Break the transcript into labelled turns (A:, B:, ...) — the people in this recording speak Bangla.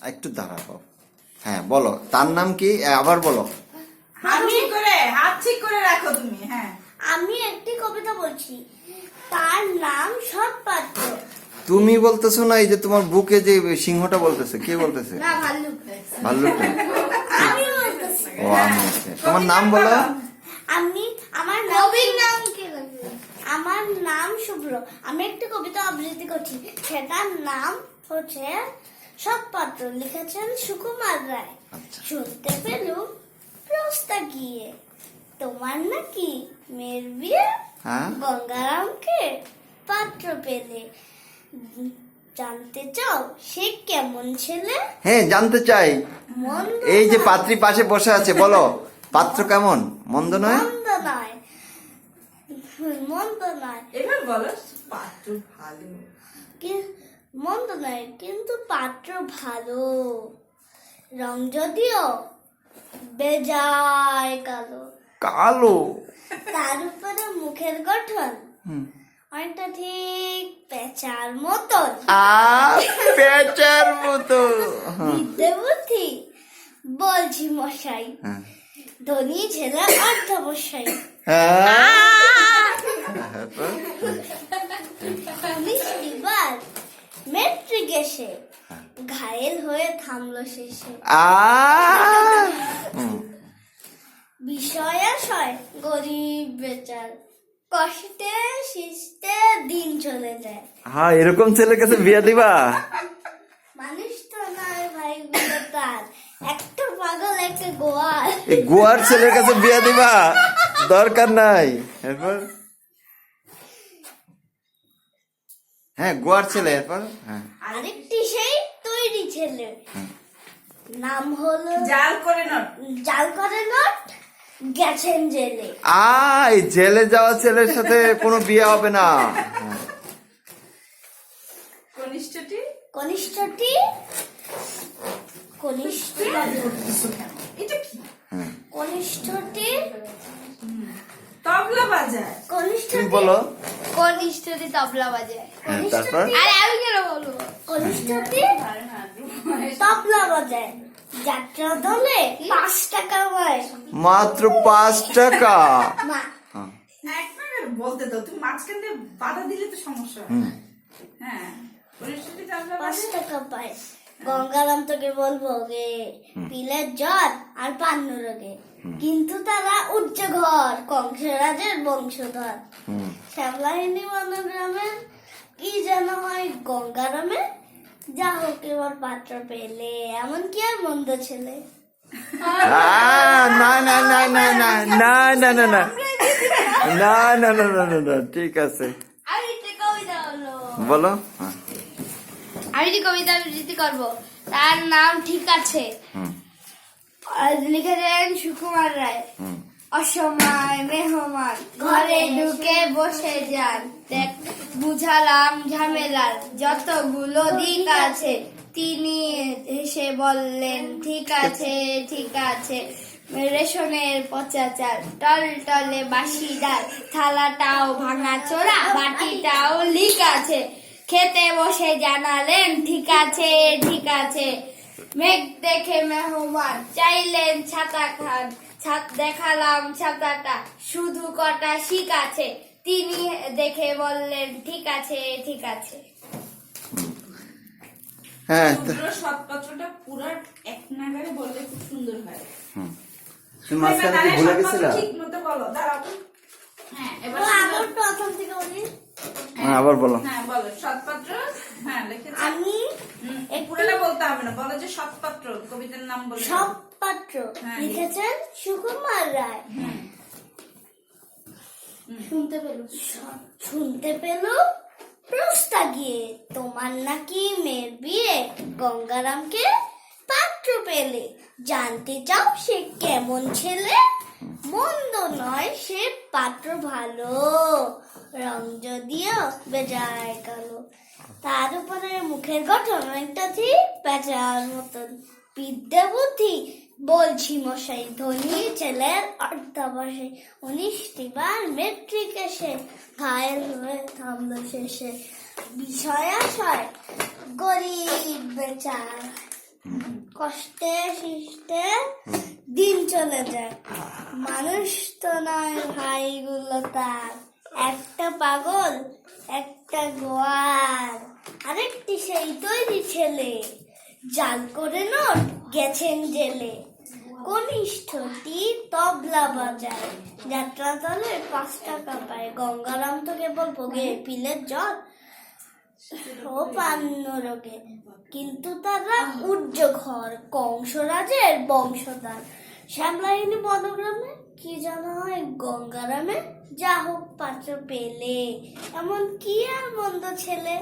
A: একটু দাঁড়াও। হ্যাঁ বলো, তার নাম কি? আবার বলো।
B: হাত ঠিক করে রাখো তুমি। হ্যাঁ,
C: আমি একটি কবিতা বলছি, তার নাম সৎপাত্র।
A: তুমি বলতেছো না, এই যে তোমার বুকে যে সিংহটা বলতেছে, কে বলতেছে?
C: না, ভাল্লুক।
A: ভাল্লুকটা?
C: আমি বলতেছি।
A: ও আমি। তোমার নাম বলো।
C: আমার কবির নাম কি? আমার নাম শুভ্র। আমি একটি কবিতা আবৃত্তি করছি, সেটার নাম হচ্ছে সৎপাত্র। লিখেছেন সুকুমার রায়।
A: আচ্ছা।
C: শুনতে পেলুম প্রস্তা গিয়ে, তোমার নাকি মেয়ের বিয়ে।
A: হ্যাঁ।
C: গঙ্গারামকে পাত্র পেলে, জানতে চাও সে কেমন ছেলে।
A: হ্যাঁ জানতে চাই।
C: মন্দ
A: এই যে
C: নয়।
A: পাত্রী পাশে বসে আছে, বলো পাত্র কেমন? মন্দ নয়?
C: মন্দ নয়, মন্দ নয়।
B: এবার বলো পাত্র ভালো।
C: মন্দ নয়, কিন্তু পাত্র ভালো। রং যদিও বেজায় কালো,
A: কালো।
C: তার উপরে মুখের গঠন
A: হুম।
C: অনেকটা ঠিক পেঁচার মতন।
A: পেঁচার মতো।
C: বিদ্যে বুদ্ধি বলছি মশাই,
A: হ্যাঁ।
C: ধনী ছেলে অর্ধমশাই। মিষ্টিবার মেট্রিক এসে ঘায়েল হয়ে থামলো শেষে। বিষয় আশয় গরিব বেচার, কষ্টে শিষ্টে দিন চলে যায়।
A: হ্যাঁ, এরকম ছেলের কাছে বিয়ে দিবা?
C: মানুষ তো নয় ভাই, গুলো তার একটা পাগল একটা গোয়াল।
A: এই গোয়ার ছেলের কাছে বিয়ে দিবা? দরকার নাই। এরপর হ্যাঁ, গোয়ার ছেলে। এরপর হ্যাঁ,
C: আরেকটি সেই তৈরি ছেলে, নাম হলো
B: জাল করে নট।
C: জাল করে নট, গেছেন জেলে।
A: এই জেলে যাওয়া ছেলের সাথে কোনো বিয়ে হবে না।
B: কনিষ্ঠটি
C: কনিষ্ঠটি
B: এটা কি?
C: কনিষ্ঠটি
B: তবলা বাজায়।
A: তুমি
C: কনিষ্ঠটি
A: বলো।
C: কনিষ্ঠটি তবলা বাজায়।
A: হ্যাঁ, তারপর?
C: আরে আমি কেন বলবো? কনিষ্ঠটি তবলা বাজায়, যাত্রা দলে 5 টাকা পায়।
A: মাত্র 5 টাকা।
C: মা
B: একবার বলতে দাও, তুমি মাঝখান দিয়ে বাধা দিলে তো সমস্যা হয়। হ্যাঁ, কনিষ্ঠটি তবলা
C: 5
B: বাজায়।
C: টাকা পায়। গঙ্গারাম তোকে বলবো গে, পিলের জ্বর আর পান্নু রোগে, কিন্তু তারা উচ্চ ঘর, কংসরাজের বংশধর। শ্যামলাহিনী মনোগ্রামের কি যেন হয় গঙ্গারামে, যা হোক এবার পাত্র পেলে, এমন কি আর মন্দ ছেলে।
A: না না না না না না না না না না না না না না না না, ঠিক আছে
C: আমি একটা কবিতা বলবো।
A: বলো।
C: আমি যে কবিতা আবৃত্তি করবো, তার নাম ঠিক আছে। লিখেছেন সুকুমার রায়। অসময় মেহমান ঘরে ঢুকে বসে যান, দেখ বুঝালাম ঝামেলার যতগুলো দিক আছে। তিনি হেসে বললেন ঠিক আছে ঠিক আছে। রেশনের পচা চাল, টল টলে বাসি ডাল, থালাটাও ভাঙা চোরা, বাটিটাও লিক আছে। খেতে বসে জানালেন ঠিক আছে ঠিক আছে। মেঘ দেখে মেহমান চাইলেন ছাতা খান, দেখালাম ছাতাটা শুধু কটা শিক আছে। তিনি দেখে বললেন ঠিক আছে ঠিক আছে।
A: হ্যাঁ,
B: পুরো সৎপাত্রটা পুরো এক নাগারে বললে খুব সুন্দর হয়।
A: তুমি মাঝখানে কি ভুলে গেছিলা?
B: ঠিক মতো বলো, দাঁড়াও। হ্যাঁ, এবার
C: আমার প্রথম থেকে বলি।
A: হ্যাঁ, আবার বলো।
B: হ্যাঁ বলো সৎপাত্র। হ্যাঁ লিখেছি
C: আমি
B: পুরোটা বলতে হবে না, বলো যে সৎপাত্র কবিতার নাম বলো।
C: সৎপাত্র
B: হ্যাঁ,
C: লিখেছেন সুকুমার রায়। শুনতে পেল প্রস্তা গিয়ে, তোমার নাকি মেয়ের বিয়ে। গঙ্গারামকে পাত্র পেলে, জানতে চাও সে কেমন ছেলে। মন্দ নয় সে পাত্র ভালো, রং যদিও বেজায় কালো, তার উপরে মুখের গঠন অনেকটা ঠিক পেঁচার মতন। বিদ্যে বুদ্ধি বলছি মশাই, ধনী ছেলের অর্ধাবশে। 19টি বার মেট্রিক এসে ঘায়েল হয়ে থামলো শেষে। বিষয় আশয় গরিব বেচার, কষ্টে সৃষ্টে দিন চলে যায়, মানুষ তো নয় ভাইগুলো তার, একটা পাগল একটা গোয়ার, আরেকটি সেই তৈরি ছেলে, জাল করে নোট গেছেন জেলে, কনিষ্ঠটি তবলা বাজায়, যাত্রা দলে 5 টাকা পায়, গঙ্গারাম তো কেবল ভোগে পিলের জল ও পান্ন রোগে, কিন্তু তারা উজ্জ ঘর, কংসরাজের বংশধর, শ্যামলাহিনী বনগ্রামে কি জানা হয় গঙ্গারামে, যা হোক পাত্র পেলে, এমন কি আর মন্দ ছেলে।